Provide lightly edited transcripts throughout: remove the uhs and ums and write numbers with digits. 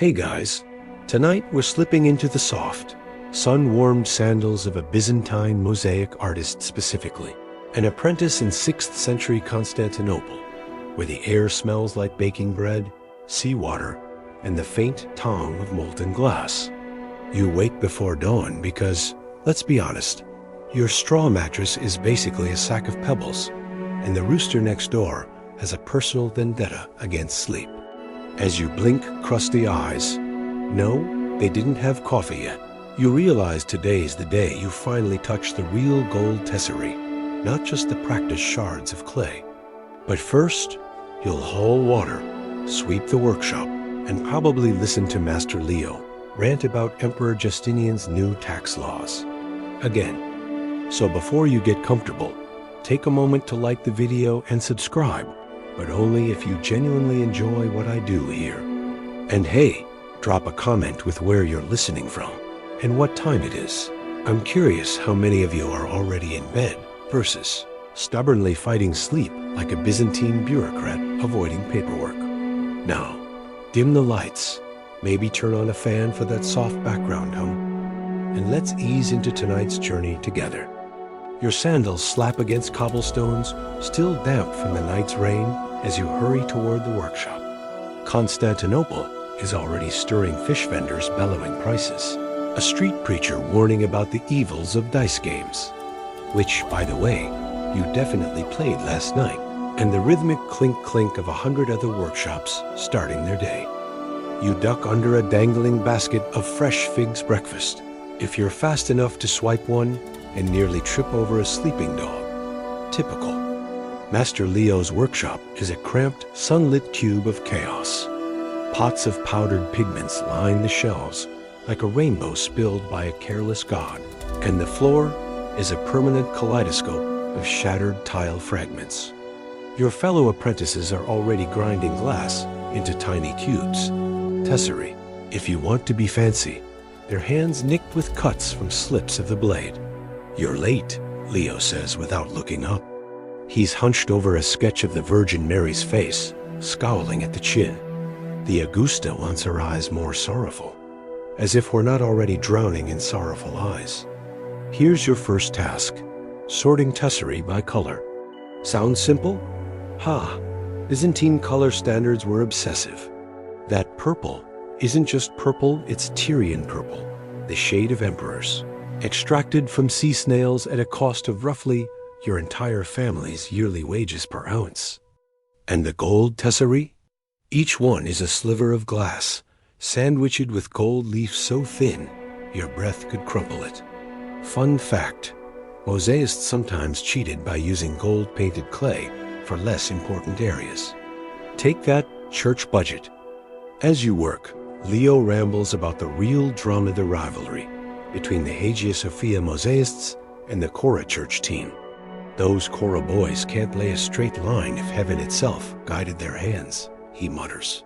Hey guys, tonight we're slipping into the soft, sun-warmed sandals of a Byzantine Mosaic artist specifically, an apprentice in 6th century Constantinople, where the air smells like baking bread, seawater, and the faint tang of molten glass. You wake before dawn because, let's be honest, your straw mattress is basically a sack of pebbles, and the rooster next door has a personal vendetta against sleep. As you blink crusty eyes, no, they didn't have coffee yet. You realize today's the day you finally touch the real gold tesserae, not just the practiced shards of clay. But first, you'll haul water, sweep the workshop, and probably listen to Master Leo rant about Emperor Justinian's new tax laws. Again, so before you get comfortable, take a moment to like the video and subscribe, but only if you genuinely enjoy what I do here. And hey, drop a comment with where you're listening from and what time it is. I'm curious how many of you are already in bed versus stubbornly fighting sleep like a Byzantine bureaucrat avoiding paperwork. Now, dim the lights, maybe turn on a fan for that soft background hum, and let's ease into tonight's journey together. Your sandals slap against cobblestones, still damp from the night's rain, as you hurry toward the workshop. Constantinople is already stirring fish vendors bellowing prices, a street preacher warning about the evils of dice games, which, by the way, you definitely played last night, and the rhythmic clink-clink of 100 other workshops starting their day. You duck under a dangling basket of fresh figs breakfast, if you're fast enough to swipe one, and nearly trip over a sleeping dog. Typical. Master Leo's workshop is a cramped, sunlit cube of chaos. Pots of powdered pigments line the shelves like a rainbow spilled by a careless god, and the floor is a permanent kaleidoscope of shattered tile fragments. Your fellow apprentices are already grinding glass into tiny cubes, tesserae, if you want to be fancy, their hands nicked with cuts from slips of the blade. "You're late," Leo says without looking up. He's hunched over a sketch of the Virgin Mary's face, scowling at the chin. The Augusta wants her eyes more sorrowful, as if we're not already drowning in sorrowful eyes. Here's your first task, sorting tesserae by color. Sounds simple? Ha! Byzantine color standards were obsessive. That purple isn't just purple, it's Tyrian purple, the shade of emperors, extracted from sea snails at a cost of roughly your entire family's yearly wages per ounce. And the gold tesserae? Each one is a sliver of glass, sandwiched with gold leaf so thin, your breath could crumple it. Fun fact, mosaists sometimes cheated by using gold-painted clay for less important areas. Take that church budget. As you work, Leo rambles about the real drama of the rivalry between the Hagia Sophia mosaists and the Cora church team. Those Cora boys can't lay a straight line if heaven itself guided their hands, he mutters.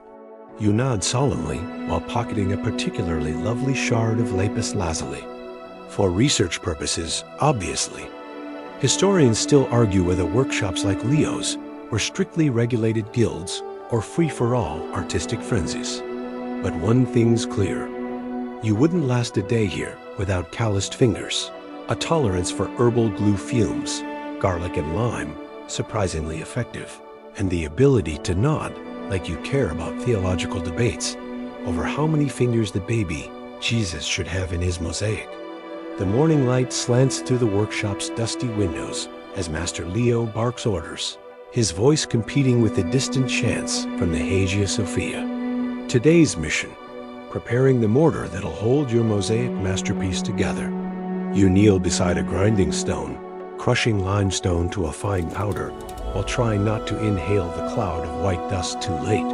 You nod solemnly while pocketing a particularly lovely shard of lapis lazuli. For research purposes, obviously. Historians still argue whether workshops like Leo's were strictly regulated guilds or free-for-all artistic frenzies. But one thing's clear. You wouldn't last a day here without calloused fingers, a tolerance for herbal glue fumes, garlic and lime, surprisingly effective, and the ability to nod like you care about theological debates over how many fingers the baby Jesus should have in his mosaic. The morning light slants through the workshop's dusty windows as Master Leo barks orders, his voice competing with the distant chants from the Hagia Sophia. Today's mission, preparing the mortar that'll hold your mosaic masterpiece together. You kneel beside a grinding stone, crushing limestone to a fine powder while trying not to inhale the cloud of white dust too late.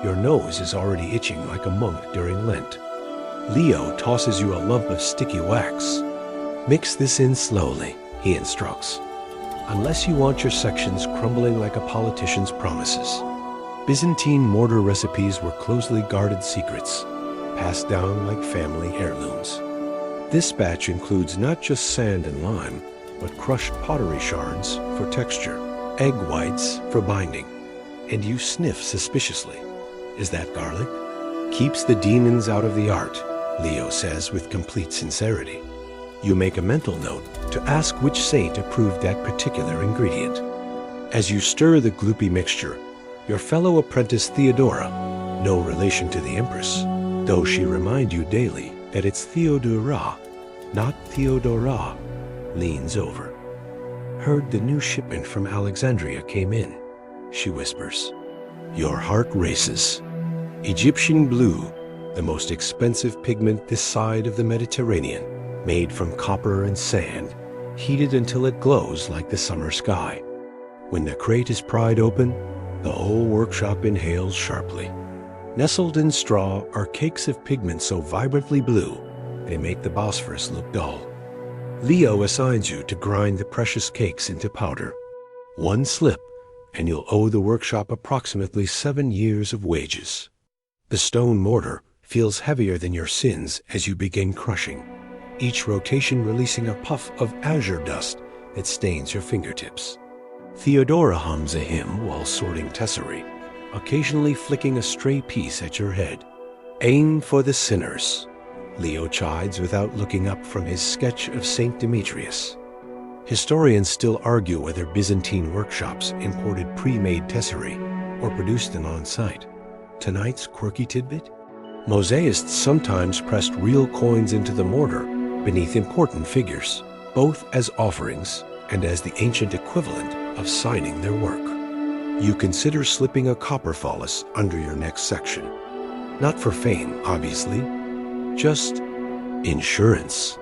Your nose is already itching like a monk during Lent. Leo tosses you a lump of sticky wax. Mix this in slowly, he instructs, unless you want your sections crumbling like a politician's promises. Byzantine mortar recipes were closely guarded secrets, passed down like family heirlooms. This batch includes not just sand and lime, but crushed pottery shards for texture, egg whites for binding, and you sniff suspiciously. Is that garlic? Keeps the demons out of the art, Leo says with complete sincerity. You make a mental note to ask which saint approved that particular ingredient. As you stir the gloopy mixture, your fellow apprentice Theodora, no relation to the Empress, though she remind you daily that it's Theodora, not Theodora, leans over. Heard the new shipment from Alexandria came in, she whispers. Your heart races. Egyptian blue, the most expensive pigment this side of the Mediterranean, made from copper and sand, heated until it glows like the summer sky. When the crate is pried open, the whole workshop inhales sharply. Nestled in straw are cakes of pigment so vibrantly blue, they make the Bosphorus look dull. Leo assigns you to grind the precious cakes into powder. One slip, and you'll owe the workshop approximately 7 years of wages. The stone mortar feels heavier than your sins as you begin crushing, each rotation releasing a puff of azure dust that stains your fingertips. Theodora hums a hymn while sorting tesserae, occasionally flicking a stray piece at your head. Aim for the sinners, Leo chides without looking up from his sketch of Saint Demetrius. Historians still argue whether Byzantine workshops imported pre-made tesserae or produced them on site. Tonight's quirky tidbit? Mosaists sometimes pressed real coins into the mortar beneath important figures, both as offerings and as the ancient equivalent of signing their work. You consider slipping a copper phallus under your next section. Not for fame, obviously, just insurance.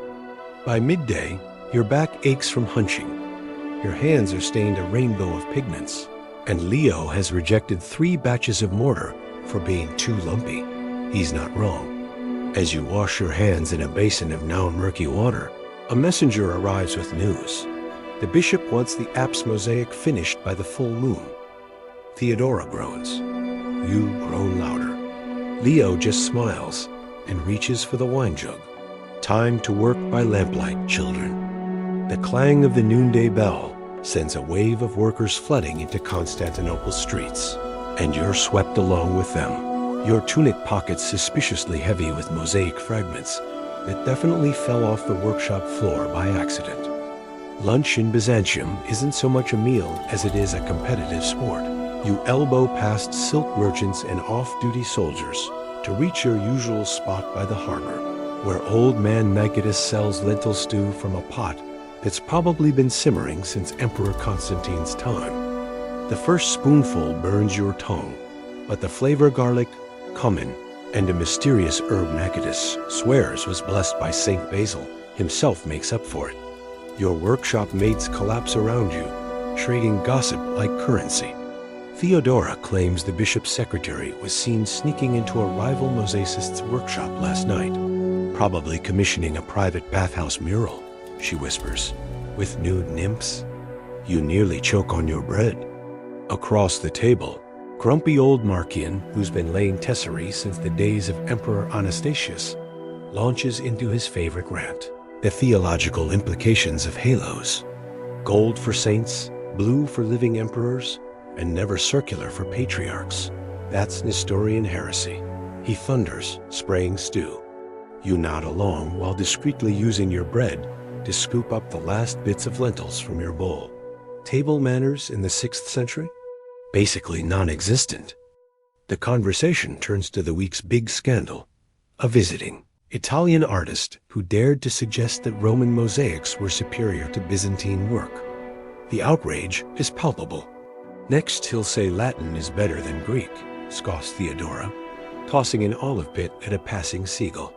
By midday, your back aches from hunching. Your hands are stained a rainbow of pigments, and Leo has rejected 3 batches of mortar for being too lumpy. He's not wrong. As you wash your hands in a basin of now murky water, a messenger arrives with news. The bishop wants the apse mosaic finished by the full moon. Theodora groans. You groan louder. Leo just smiles and reaches for the wine jug. Time to work by lamplight, children. The clang of the noonday bell sends a wave of workers flooding into Constantinople's streets, and you're swept along with them, your tunic pockets suspiciously heavy with mosaic fragments that definitely fell off the workshop floor by accident. Lunch in Byzantium isn't so much a meal as it is a competitive sport. You elbow past silk merchants and off-duty soldiers to reach your usual spot by the harbor, where old man Nicetas sells lentil stew from a pot that's probably been simmering since Emperor Constantine's time. The first spoonful burns your tongue, but the flavor garlic, cumin, and a mysterious herb Nicetas swears was blessed by Saint Basil himself makes up for it. Your workshop mates collapse around you, trading gossip like currency. Theodora claims the bishop's secretary was seen sneaking into a rival mosaicist's workshop last night, probably commissioning a private bathhouse mural, she whispers, with nude nymphs. You nearly choke on your bread. Across the table, grumpy old Marcian, who's been laying tesserae since the days of Emperor Anastasius, launches into his favorite rant, the theological implications of halos. Gold for saints, blue for living emperors, and never circular for patriarchs. That's Nestorian heresy. He thunders, spraying stew. You nod along while discreetly using your bread to scoop up the last bits of lentils from your bowl. Table manners in the 6th century? Basically non-existent. The conversation turns to the week's big scandal, a visiting Italian artist who dared to suggest that Roman mosaics were superior to Byzantine work. The outrage is palpable. Next, he'll say Latin is better than Greek, scoffs Theodora, tossing an olive pit at a passing seagull.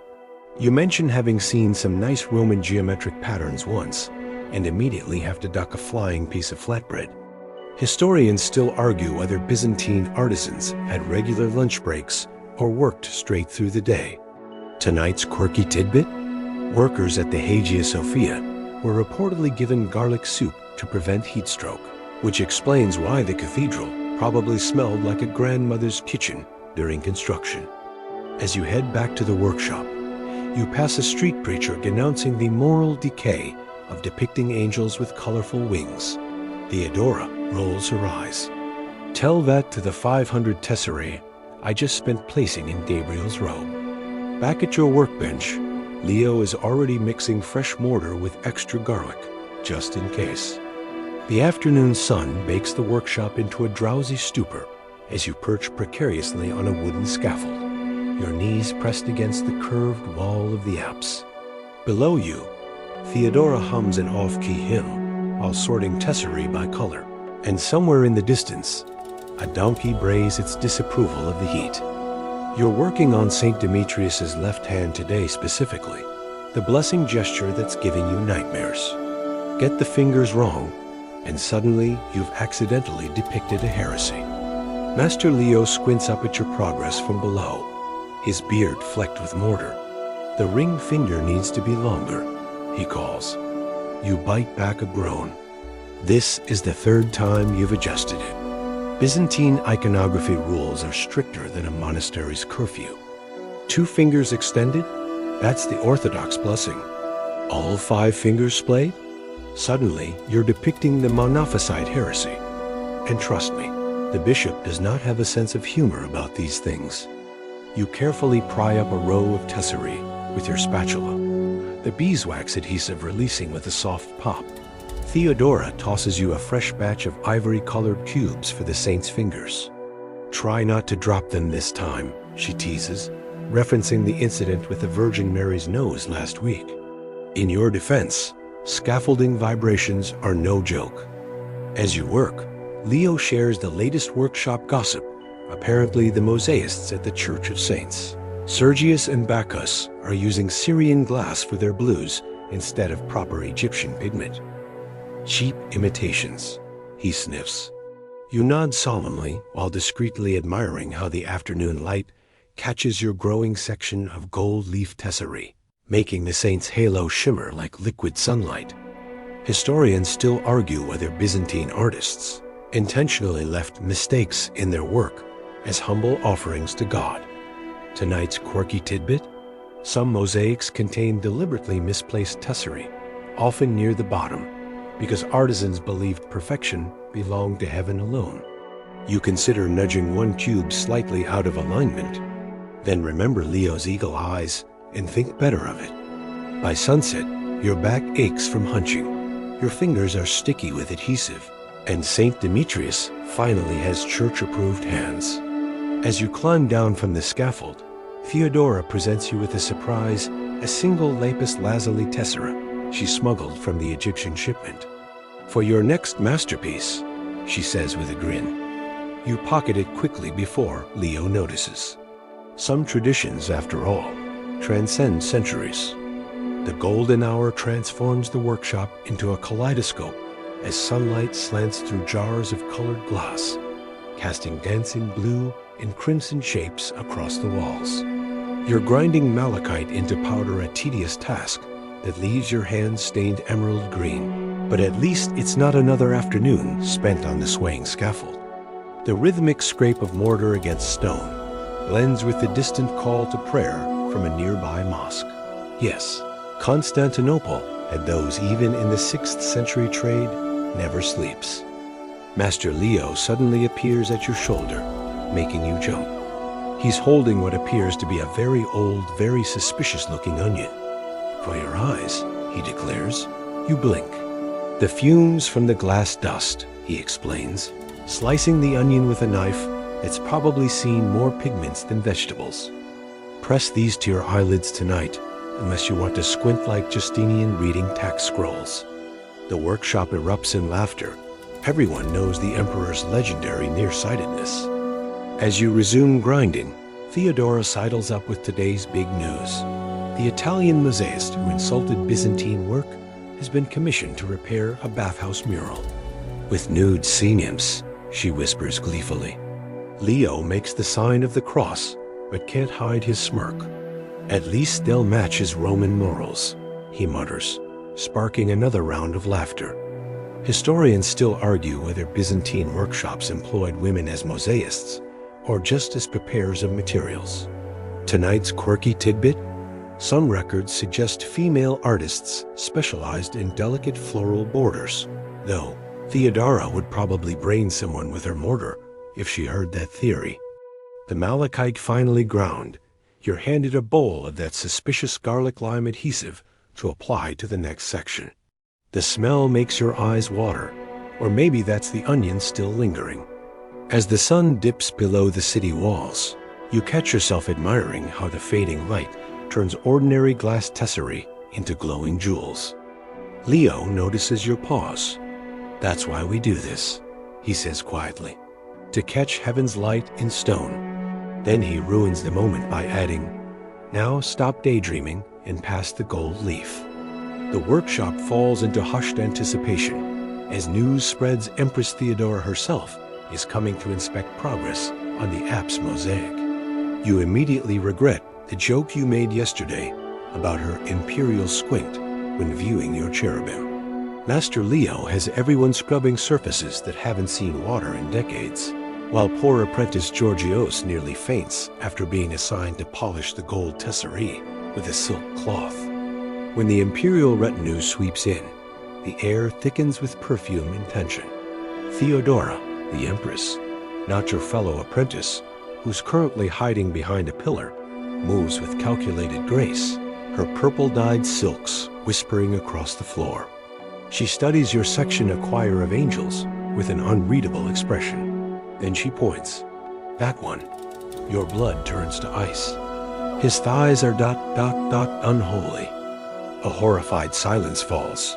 You mention having seen some nice Roman geometric patterns once, and immediately have to duck a flying piece of flatbread. Historians still argue whether Byzantine artisans had regular lunch breaks or worked straight through the day. Tonight's quirky tidbit? Workers at the Hagia Sophia were reportedly given garlic soup to prevent heat stroke, which explains why the cathedral probably smelled like a grandmother's kitchen during construction. As you head back to the workshop, you pass a street preacher denouncing the moral decay of depicting angels with colorful wings. Theodora rolls her eyes. Tell that to the 500 tesserae I just spent placing in Gabriel's robe. Back at your workbench, Leo is already mixing fresh mortar with extra garlic, just in case. The afternoon sun bakes the workshop into a drowsy stupor as you perch precariously on a wooden scaffold, your knees pressed against the curved wall of the apse. Below you, Theodora hums an off-key hymn while sorting tesserae by color, and somewhere in the distance, a donkey brays its disapproval of the heat. You're working on St. Demetrius's left hand today specifically, the blessing gesture that's giving you nightmares. Get the fingers wrong, and suddenly you've accidentally depicted a heresy. Master Leo squints up at your progress from below, his beard flecked with mortar. The ring finger needs to be longer, he calls. You bite back a groan. This is the third time you've adjusted it. Byzantine iconography rules are stricter than a monastery's curfew. 2 fingers extended? That's the Orthodox blessing. All 5 fingers splayed? Suddenly, you're depicting the Monophysite heresy. And trust me, the bishop does not have a sense of humor about these things. You carefully pry up a row of tesserae with your spatula, the beeswax adhesive releasing with a soft pop. Theodora tosses you a fresh batch of ivory-colored cubes for the saint's fingers. Try not to drop them this time, she teases, referencing the incident with the Virgin Mary's nose last week. In your defense, scaffolding vibrations are no joke. As you work, Leo shares the latest workshop gossip, apparently the mosaicists at the Church of Saints. Sergius and Bacchus are using Syrian glass for their blues instead of proper Egyptian pigment. Cheap imitations, he sniffs. You nod solemnly while discreetly admiring how the afternoon light catches your growing section of gold leaf tesserae, making the saint's halo shimmer like liquid sunlight. Historians still argue whether Byzantine artists intentionally left mistakes in their work as humble offerings to God. Tonight's quirky tidbit: some mosaics contain deliberately misplaced tesserae, often near the bottom, because artisans believed perfection belonged to heaven alone. You consider nudging one cube slightly out of alignment, then remember Leo's eagle eyes and think better of it. By sunset, your back aches from hunching, your fingers are sticky with adhesive, and St. Demetrius finally has church-approved hands. As you climb down from the scaffold, Theodora presents you with a surprise, a single lapis lazuli tessera she smuggled from the Egyptian shipment. For your next masterpiece, she says with a grin. You pocket it quickly before Leo notices. Some traditions, after all, transcend centuries. The golden hour transforms the workshop into a kaleidoscope as sunlight slants through jars of colored glass, casting dancing blue and crimson shapes across the walls. You're grinding malachite into powder, a tedious task that leaves your hands stained emerald green. But at least it's not another afternoon spent on the swaying scaffold. The rhythmic scrape of mortar against stone blends with the distant call to prayer from a nearby mosque. Yes, Constantinople, and those even in the 6th century trade, never sleeps. Master Leo suddenly appears at your shoulder, making you jump. He's holding what appears to be a very old, very suspicious-looking onion. For your eyes, he declares, you blink. The fumes from the glass dust, he explains, slicing the onion with a knife that's probably seen more pigments than vegetables. Press these to your eyelids tonight, unless you want to squint like Justinian reading tax scrolls. The workshop erupts in laughter. Everyone knows the emperor's legendary nearsightedness. As you resume grinding, Theodora sidles up with today's big news. The Italian mosaicist who insulted Byzantine work has been commissioned to repair a bathhouse mural. With nude sea nymphs, she whispers gleefully. Leo makes the sign of the cross, but can't hide his smirk. At least they'll match his Roman morals, he mutters, sparking another round of laughter. Historians still argue whether Byzantine workshops employed women as mosaicists or just as preparers of materials. Tonight's quirky tidbit: some records suggest female artists specialized in delicate floral borders, though Theodora would probably brain someone with her mortar if she heard that theory. The malachite finally ground, you're handed a bowl of that suspicious garlic lime adhesive to apply to the next section. The smell makes your eyes water, or maybe that's the onion still lingering. As the sun dips below the city walls, you catch yourself admiring how the fading light turns ordinary glass tesserae into glowing jewels. Leo notices your pause. "That's why we do this," he says quietly, "to catch heaven's light in stone." Then he ruins the moment by adding, "Now stop daydreaming and pass the gold leaf." The workshop falls into hushed anticipation as news spreads Empress Theodora herself is coming to inspect progress on the apse mosaic. You immediately regret the joke you made yesterday about her imperial squint when viewing your cherubim. Master Leo has everyone scrubbing surfaces that haven't seen water in decades, while poor apprentice Georgios nearly faints after being assigned to polish the gold tesserae with a silk cloth. When the imperial retinue sweeps in, the air thickens with perfume and tension. Theodora, the empress, not your fellow apprentice, who's currently hiding behind a pillar, moves with calculated grace, her purple-dyed silks whispering across the floor. She studies your section, a choir of angels, with an unreadable expression. Then she points. "That one." Your blood turns to ice. "His thighs are ... unholy." A horrified silence falls.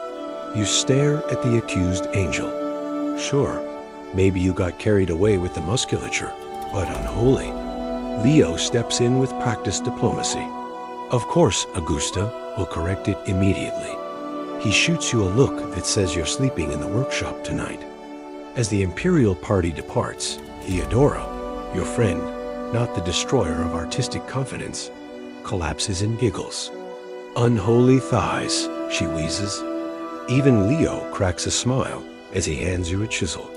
You stare at the accused angel. Sure, maybe you got carried away with the musculature, but unholy. Leo steps in with practiced diplomacy. "Of course, Augusta will correct it immediately." He shoots you a look that says you're sleeping in the workshop tonight. As the imperial party departs, Theodora, your friend, not the destroyer of artistic confidence, collapses in giggles. "Unholy thighs," she wheezes. Even Leo cracks a smile as he hands you a chisel.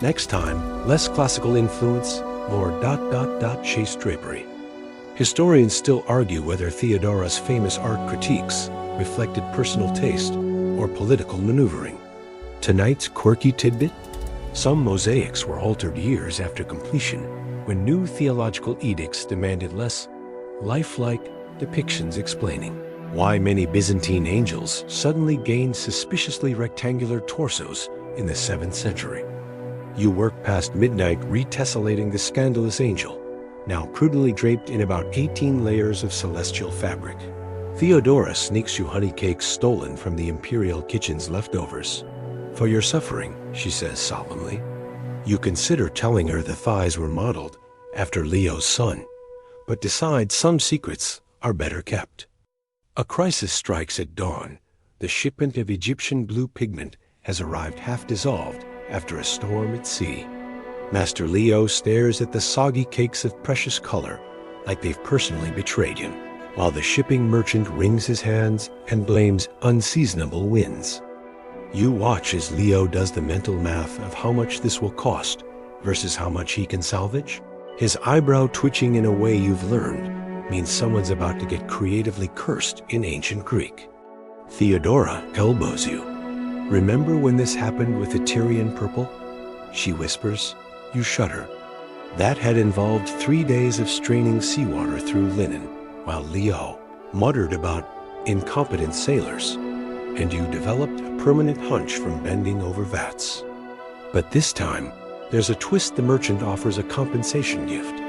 Next time, less classical influence, more ... chaste drapery. Historians still argue whether Theodora's famous art critiques reflected personal taste or political maneuvering. Tonight's quirky tidbit? Some mosaics were altered years after completion when new theological edicts demanded less lifelike depictions, explaining why many Byzantine angels suddenly gained suspiciously rectangular torsos in the 7th century. You work past midnight retessellating the scandalous angel, now prudently draped in about 18 layers of celestial fabric. Theodora sneaks you honey cakes stolen from the imperial kitchen's leftovers. "For your suffering," she says solemnly. You consider telling her the thighs were modeled after Leo's son, but decide some secrets are better kept. A crisis strikes at dawn. The shipment of Egyptian blue pigment has arrived half dissolved after a storm at sea. Master Leo stares at the soggy cakes of precious color like they've personally betrayed him, while the shipping merchant wrings his hands and blames unseasonable winds. You watch as Leo does the mental math of how much this will cost versus how much he can salvage. His eyebrow twitching in a way you've learned means someone's about to get creatively cursed in ancient Greek. Theodora elbows you. "Remember when this happened with the Tyrian purple?" she whispers. You shudder. That had involved 3 days of straining seawater through linen, while Leo muttered about incompetent sailors, and you developed a permanent hunch from bending over vats. But this time, there's a twist. The merchant offers a compensation gift,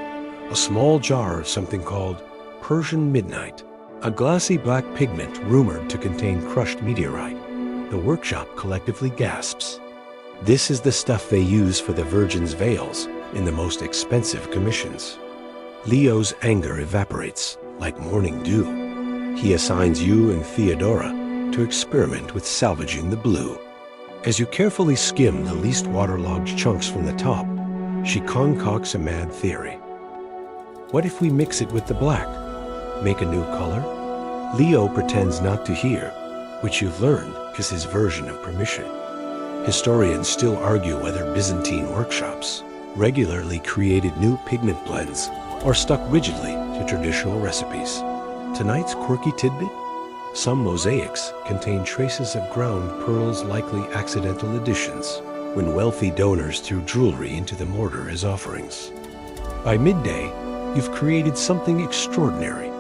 a small jar of something called Persian Midnight, a glassy black pigment rumored to contain crushed meteorite. The workshop collectively gasps. This is the stuff they use for the virgin's veils in the most expensive commissions. Leo's anger evaporates like morning dew. He assigns you and Theodora to experiment with salvaging the blue. As you carefully skim the least waterlogged chunks from the top, she concocts a mad theory. What if we mix it with the black? Make a new color? Leo pretends not to hear, which you've learned is his version of permission. Historians still argue whether Byzantine workshops regularly created new pigment blends or stuck rigidly to traditional recipes. Tonight's quirky tidbit? Some mosaics contain traces of ground pearls, likely accidental additions when wealthy donors threw jewelry into the mortar as offerings. By midday, you've created something extraordinary.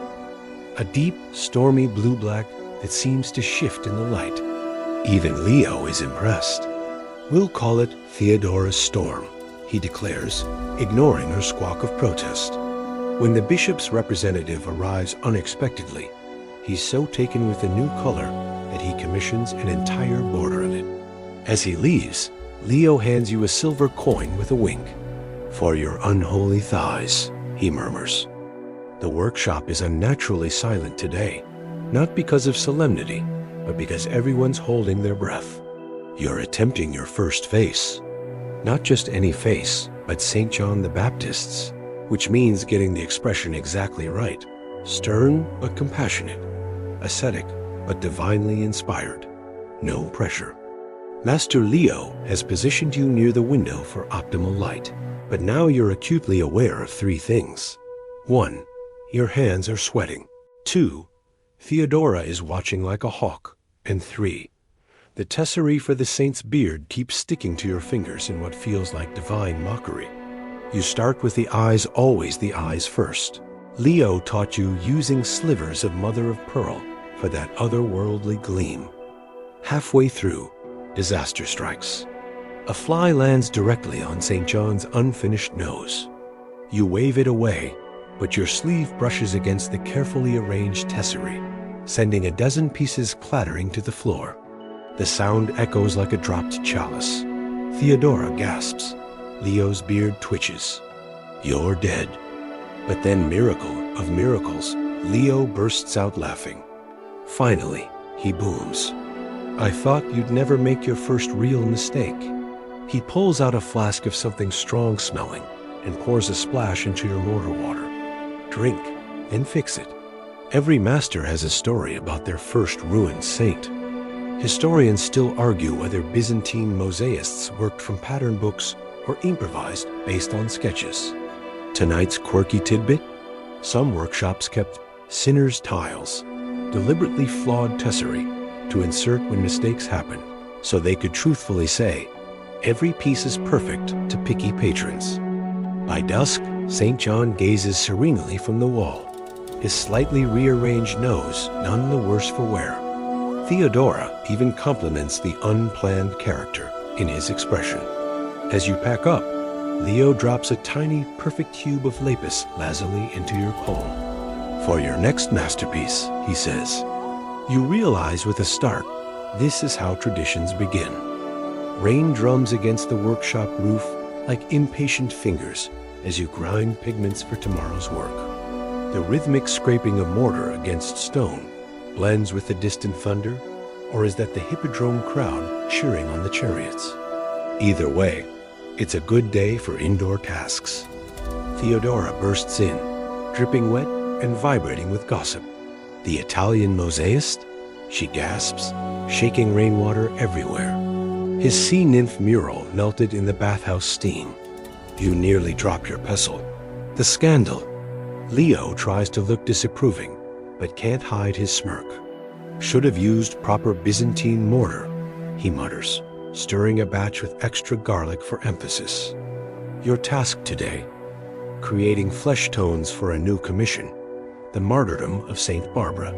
A deep, stormy blue-black that seems to shift in the light. Even Leo is impressed. "We'll call it Theodora's storm," he declares, ignoring her squawk of protest. When the bishop's representative arrives unexpectedly, he's so taken with the new color that he commissions an entire border of it. As he leaves, Leo hands you a silver coin with a wink. "For your unholy thighs," he murmurs. The workshop is unnaturally silent today, not because of solemnity, but because everyone's holding their breath. You're attempting your first face. Not just any face, but St. John the Baptist's, which means getting the expression exactly right. Stern but compassionate, ascetic but divinely inspired. No pressure. Master Leo has positioned you near the window for optimal light, but now you're acutely aware of three things. 1. Your hands are sweating. 2. Theodora is watching like a hawk. And 3. The tesserae for the saint's beard keeps sticking to your fingers in what feels like divine mockery. You start with the eyes, always the eyes first. Leo taught you using slivers of mother of pearl for that otherworldly gleam. Halfway through, disaster strikes. A fly lands directly on St. John's unfinished nose. You wave it away, but your sleeve brushes against the carefully arranged tesserae, sending a dozen pieces clattering to the floor. The sound echoes like a dropped chalice. Theodora gasps. Leo's beard twitches. You're dead. But then, miracle of miracles, Leo bursts out laughing. Finally, he booms. "I thought you'd never make your first real mistake." He pulls out a flask of something strong-smelling and pours a splash into your mortar water. "Drink, then fix it." Every master has a story about their first ruined saint. Historians still argue whether Byzantine mosaicists worked from pattern books or improvised based on sketches. Tonight's quirky tidbit? Some workshops kept sinner's tiles, deliberately flawed tesserae, to insert when mistakes happen, so they could truthfully say, "Every piece is perfect" to picky patrons. By dusk, St. John gazes serenely from the wall, his slightly rearranged nose none the worse for wear. Theodora even compliments the unplanned character in his expression. As you pack up, Leo drops a tiny, perfect cube of lapis lazuli into your palm. "For your next masterpiece," he says. You realize with a start, this is how traditions begin. Rain drums against the workshop roof like impatient fingers as you grind pigments for tomorrow's work. The rhythmic scraping of mortar against stone blends with the distant thunder, or is that the hippodrome crowd cheering on the chariots? Either way, it's a good day for indoor tasks. Theodora bursts in, dripping wet and vibrating with gossip. "The Italian mosaicist?" she gasps, shaking rainwater everywhere. His sea nymph mural melted in the bathhouse steam. You nearly drop your pestle. The scandal. Leo tries to look disapproving, but can't hide his smirk. "Should have used proper Byzantine mortar," he mutters, stirring a batch with extra garlic for emphasis. Your task today, creating flesh tones for a new commission, the martyrdom of St. Barbara.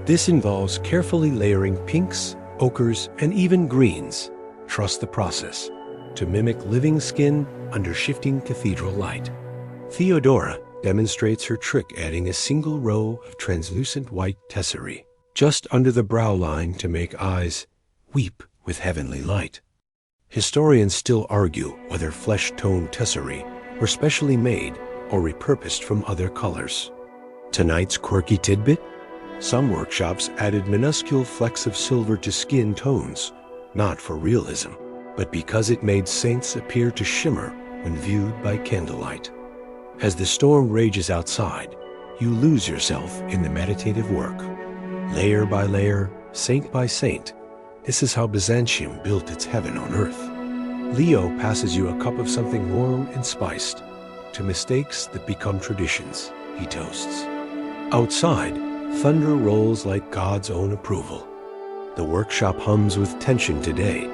This involves carefully layering pinks, ochres, and even greens. Trust the process, to mimic living skin under shifting cathedral light. Theodora demonstrates her trick, adding a single row of translucent white tesserae just under the brow line to make eyes weep with heavenly light. Historians still argue whether flesh-toned tesserae were specially made or repurposed from other colors. Tonight's quirky tidbit? Some workshops added minuscule flecks of silver to skin tones, not for realism, but because it made saints appear to shimmer when viewed by candlelight. As the storm rages outside, you lose yourself in the meditative work. Layer by layer, saint by saint, this is how Byzantium built its heaven on earth. Leo passes you a cup of something warm and spiced. To mistakes that become traditions, he toasts. Outside, thunder rolls like God's own approval. The workshop hums with tension today.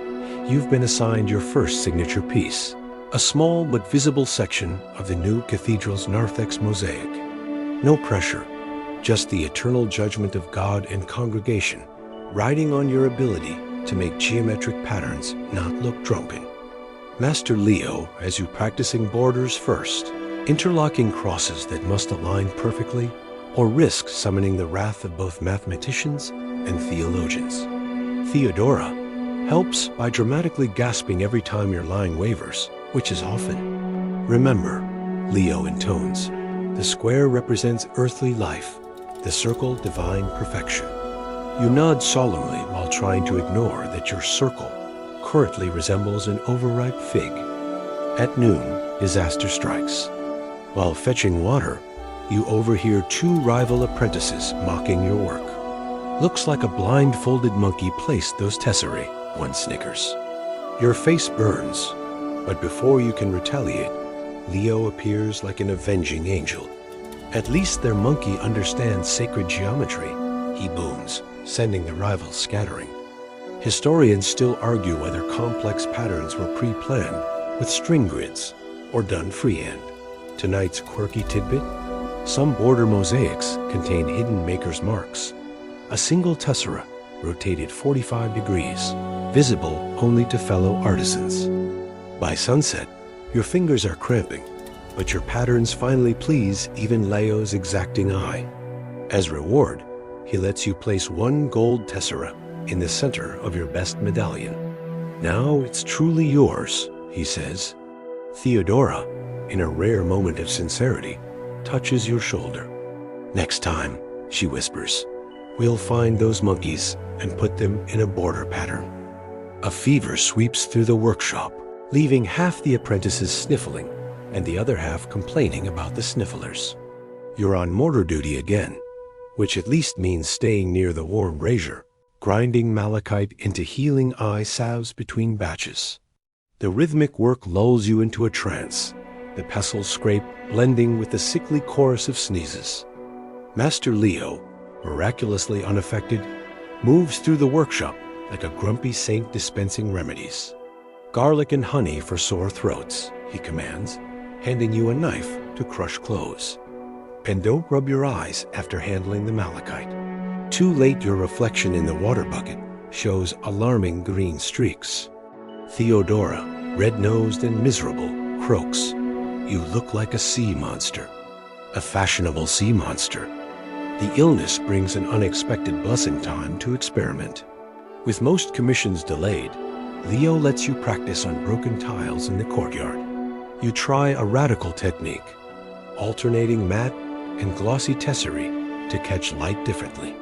You've been assigned your first signature piece, a small but visible section of the new cathedral's narthex mosaic. No pressure, just the eternal judgment of God and congregation, riding on your ability to make geometric patterns not look drunken. Master Leo has you practicing borders first, interlocking crosses that must align perfectly, or risk summoning the wrath of both mathematicians and theologians. Theodora helps by dramatically gasping every time your line wavers, which is often. Remember, Leo intones, the square represents earthly life, the circle divine perfection. You nod solemnly while trying to ignore that your circle currently resembles an overripe fig. At noon, disaster strikes. While fetching water, you overhear two rival apprentices mocking your work. Looks like a blindfolded monkey placed those tesserae, one snickers. Your face burns, but before you can retaliate, Leo appears like an avenging angel. At least their monkey understands sacred geometry, he booms, sending the rivals scattering. Historians still argue whether complex patterns were pre-planned with string grids or done freehand. Tonight's quirky tidbit: some border mosaics contain hidden maker's marks. A single tessera rotated 45 degrees, visible only to fellow artisans. By sunset, your fingers are cramping, but your patterns finally please even Leo's exacting eye. As reward, he lets you place one gold tessera in the center of your best medallion. Now it's truly yours, he says. Theodora, in a rare moment of sincerity, touches your shoulder. Next time, she whispers, we'll find those monkeys and put them in a border pattern. A fever sweeps through the workshop, leaving half the apprentices sniffling and the other half complaining about the snifflers. You're on mortar duty again, which at least means staying near the warm brazier, grinding malachite into healing eye salves between batches. The rhythmic work lulls you into a trance, the pestle scrape blending with the sickly chorus of sneezes. Master Leo, miraculously unaffected, moves through the workshop like a grumpy saint dispensing remedies. Garlic and honey for sore throats, he commands, handing you a knife to crush cloves. And don't rub your eyes after handling the malachite. Too late, your reflection in the water bucket shows alarming green streaks. Theodora, red-nosed and miserable, croaks, you look like a sea monster. A fashionable sea monster. The illness brings an unexpected blessing time to experiment. With most commissions delayed, Leo lets you practice on broken tiles in the courtyard. You try a radical technique, alternating matte and glossy tesserae to catch light differently.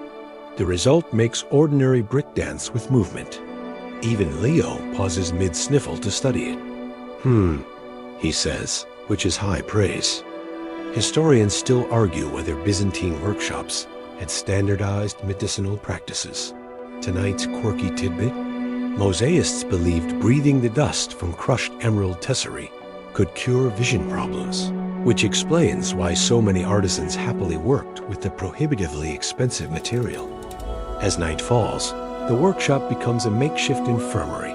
The result makes ordinary brick dance with movement. Even Leo pauses mid-sniffle to study it. He says, which is high praise. Historians still argue whether Byzantine workshops had standardized medicinal practices. Tonight's quirky tidbit: mosaicists believed breathing the dust from crushed emerald tesserae could cure vision problems, which explains why so many artisans happily worked with the prohibitively expensive material. As night falls, the workshop becomes a makeshift infirmary,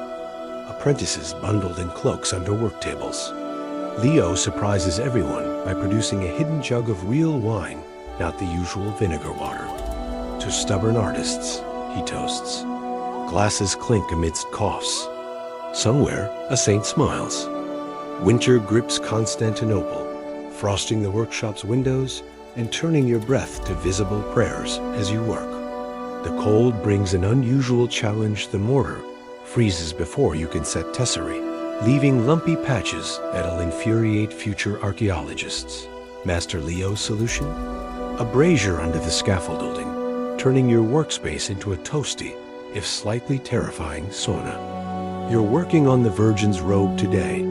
apprentices bundled in cloaks under work tables. Leo surprises everyone by producing a hidden jug of real wine, not the usual vinegar water. To stubborn artists, he toasts. Glasses clink amidst coughs. Somewhere, a saint smiles. Winter grips Constantinople, frosting the workshop's windows and turning your breath to visible prayers as you work. The cold brings an unusual challenge. The mortar freezes before you can set tesserae, leaving lumpy patches that'll infuriate future archaeologists. Master Leo's solution? A brazier under the scaffolding, turning your workspace into a toasty, if slightly terrifying, sauna. You're working on the Virgin's robe today,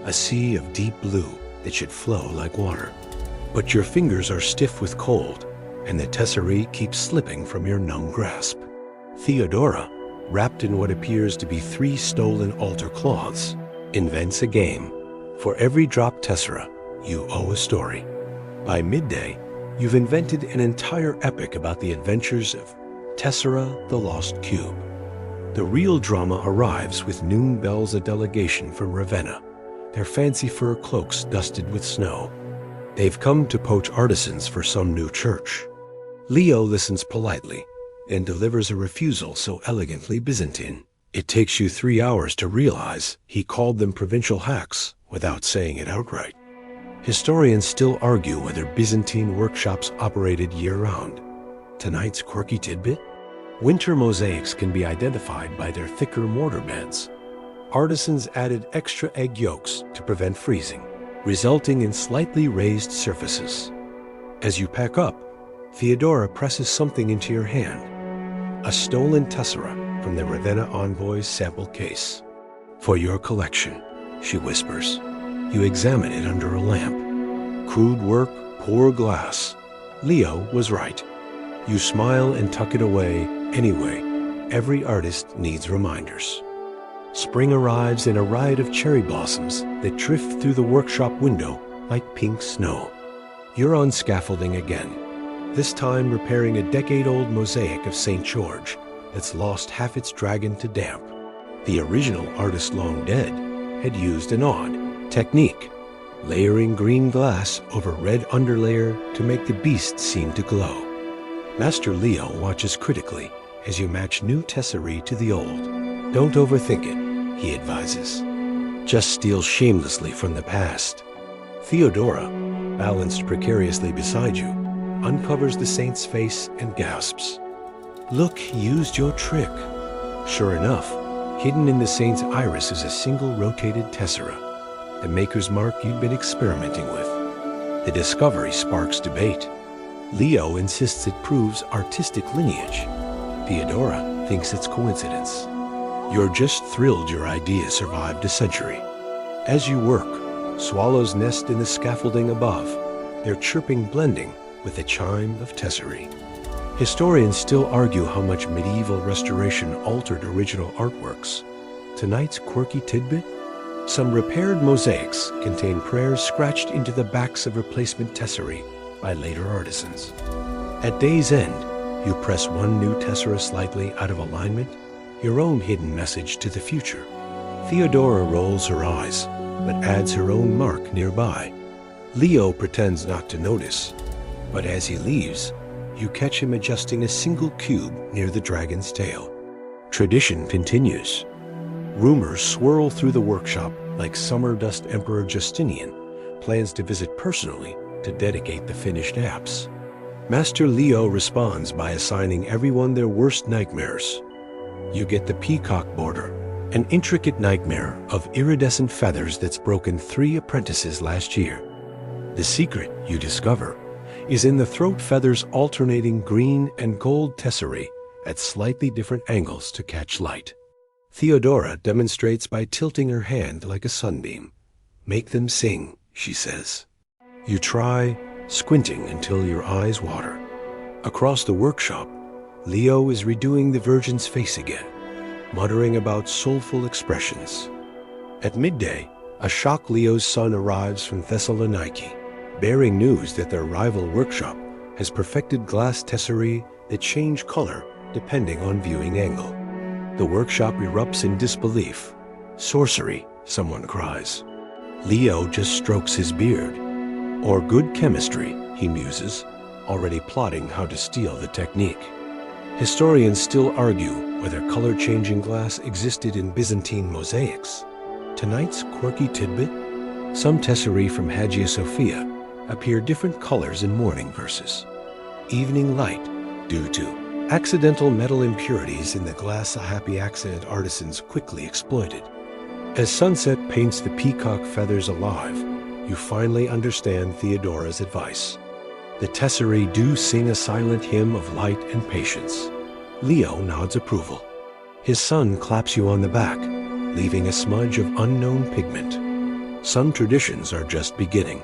a sea of deep blue that should flow like water. But your fingers are stiff with cold, and the tesserae keeps slipping from your numb grasp. Theodora, wrapped in what appears to be 3 stolen altar cloths, invents a game. For every dropped tessera, you owe a story. By midday, you've invented an entire epic about the adventures of Tessera, the Lost Cube. The real drama arrives with noon bells, a delegation from Ravenna, their fancy fur cloaks dusted with snow. They've come to poach artisans for some new church. Leo listens politely and delivers a refusal so elegantly Byzantine. It takes you 3 hours to realize he called them provincial hacks without saying it outright. Historians still argue whether Byzantine workshops operated year-round. Tonight's quirky tidbit? Winter mosaics can be identified by their thicker mortar beds. Artisans added extra egg yolks to prevent freezing, resulting in slightly raised surfaces. As you pack up, Theodora presses something into your hand. A stolen tessera from the Ravenna envoy's sample case. For your collection, she whispers. You examine it under a lamp. Crude work, poor glass. Leo was right. You smile and tuck it away anyway. Every artist needs reminders. Spring arrives in a riot of cherry blossoms that drift through the workshop window like pink snow. You're on scaffolding again, this time repairing a decade-old mosaic of St. George that's lost half its dragon to damp. The original artist, long dead, had used an odd technique, layering green glass over red underlayer to make the beast seem to glow. Master Leo watches critically as you match new tesserae to the old. Don't overthink it, he advises. Just steal shamelessly from the past. Theodora, balanced precariously beside you, uncovers the saint's face and gasps. Look, he used your trick. Sure enough, hidden in the saint's iris is a single rotated tessera, the maker's mark you'd been experimenting with. The discovery sparks debate. Leo insists it proves artistic lineage. Theodora thinks it's coincidence. You're just thrilled your idea survived a century. As you work, swallows nest in the scaffolding above, their chirping blending with the chime of tesserae. Historians still argue how much medieval restoration altered original artworks. Tonight's quirky tidbit? Some repaired mosaics contain prayers scratched into the backs of replacement tesserae by later artisans. At day's end, you press one new tessera slightly out of alignment, your own hidden message to the future. Theodora rolls her eyes, but adds her own mark nearby. Leo pretends not to notice, but as he leaves, you catch him adjusting a single cube near the dragon's tail. Tradition continues. Rumors swirl through the workshop like summer dust Emperor Justinian plans to visit personally to dedicate the finished apse. Master Leo responds by assigning everyone their worst nightmares. You get the peacock border, an intricate nightmare of iridescent feathers that's broken 3 apprentices last year. The secret, you discover, is in the throat feathers alternating green and gold tesserae at slightly different angles to catch light. Theodora demonstrates by tilting her hand like a sunbeam. Make them sing, she says. You try, squinting until your eyes water. Across the workshop, Leo is redoing the Virgin's face again, muttering about soulful expressions. At midday, a shock Leo's son arrives from Thessaloniki, bearing news that their rival workshop has perfected glass tesserae that change color depending on viewing angle. The workshop erupts in disbelief. Sorcery, someone cries. Leo just strokes his beard. Or good chemistry, he muses, already plotting how to steal the technique. Historians still argue whether color-changing glass existed in Byzantine mosaics. Tonight's quirky tidbit? Some tesserae from Hagia Sophia appear different colors in morning verses. Evening light, due to accidental metal impurities in the glass a happy accident artisans quickly exploited. As sunset paints the peacock feathers alive, you finally understand Theodora's advice. The tesserae do sing a silent hymn of light and patience. Leo nods approval. His son claps you on the back, leaving a smudge of unknown pigment. Some traditions are just beginning.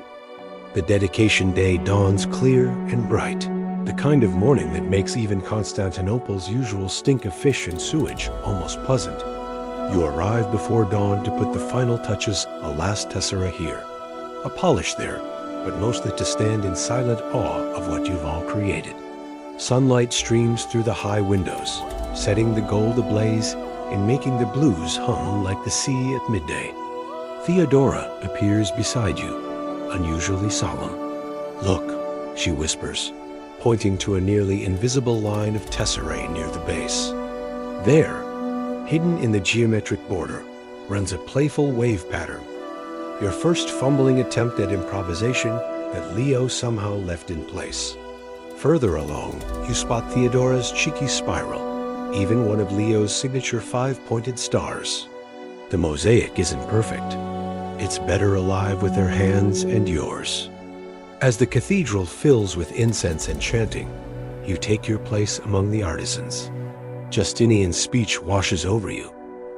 The dedication day dawns clear and bright, the kind of morning that makes even Constantinople's usual stink of fish and sewage almost pleasant. You arrive before dawn to put the final touches, a last tessera here. A polish there, but mostly to stand in silent awe of what you've all created. Sunlight streams through the high windows, setting the gold ablaze and making the blues hum like the sea at midday. Theodora appears beside you, unusually solemn. "Look," she whispers, pointing to a nearly invisible line of tesserae near the base. There, hidden in the geometric border, runs a playful wave pattern, your first fumbling attempt at improvisation that Leo somehow left in place. Further along, you spot Theodora's cheeky spiral, even one of Leo's signature 5-pointed stars. The mosaic isn't perfect. It's better alive with her hands and yours. As the cathedral fills with incense and chanting, you take your place among the artisans. Justinian's speech washes over you,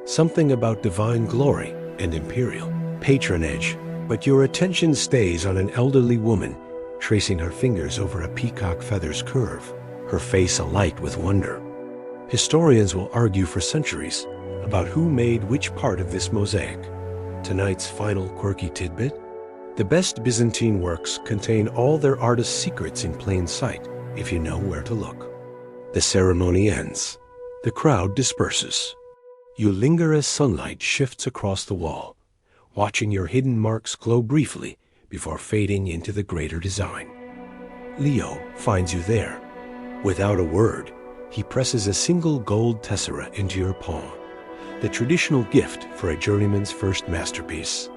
something about divine glory and imperial patronage, but your attention stays on an elderly woman tracing her fingers over a peacock feather's curve, her face alight with wonder. Historians will argue for centuries about who made which part of this mosaic. Tonight's final quirky tidbit: the best Byzantine works contain all their artists' secrets in plain sight, if you know where to look. The ceremony ends. The crowd disperses. You linger as sunlight shifts across the wall, watching your hidden marks glow briefly before fading into the greater design. Leo finds you there. Without a word, he presses a single gold tessera into your palm, the traditional gift for a journeyman's first masterpiece.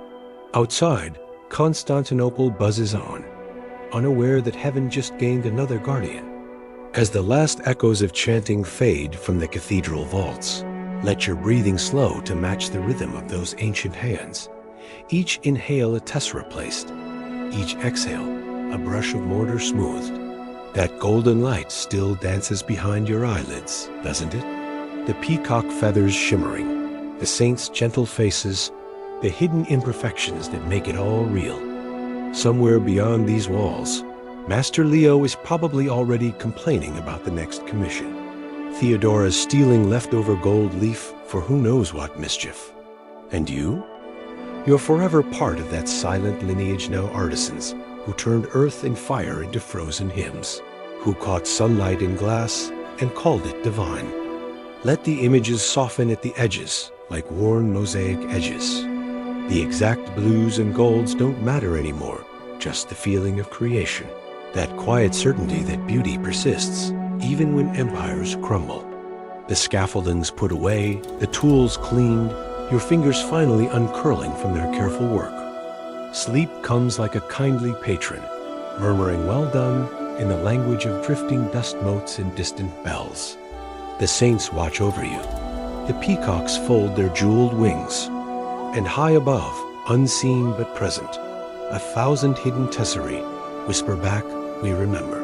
Outside, Constantinople buzzes on, unaware that heaven just gained another guardian. As the last echoes of chanting fade from the cathedral vaults, let your breathing slow to match the rhythm of those ancient hands. Each inhale a tessera placed, each exhale a brush of mortar smoothed. That golden light still dances behind your eyelids, doesn't it? The peacock feathers shimmering, the saints' gentle faces, the hidden imperfections that make it all real. Somewhere beyond these walls, Master Leo is probably already complaining about the next commission. Theodora's stealing leftover gold leaf for who knows what mischief. And you? You're forever part of that silent lineage now artisans who turned earth and fire into frozen hymns, who caught sunlight in glass and called it divine. Let the images soften at the edges like worn mosaic edges. The exact blues and golds don't matter anymore, just the feeling of creation, that quiet certainty that beauty persists even when empires crumble. The scaffoldings put away, the tools cleaned, your fingers finally uncurling from their careful work. Sleep comes like a kindly patron, murmuring well done in the language of drifting dust motes and distant bells. The saints watch over you. The peacocks fold their jeweled wings. And high above, unseen but present, 1,000 hidden tesserae whisper back, we remember.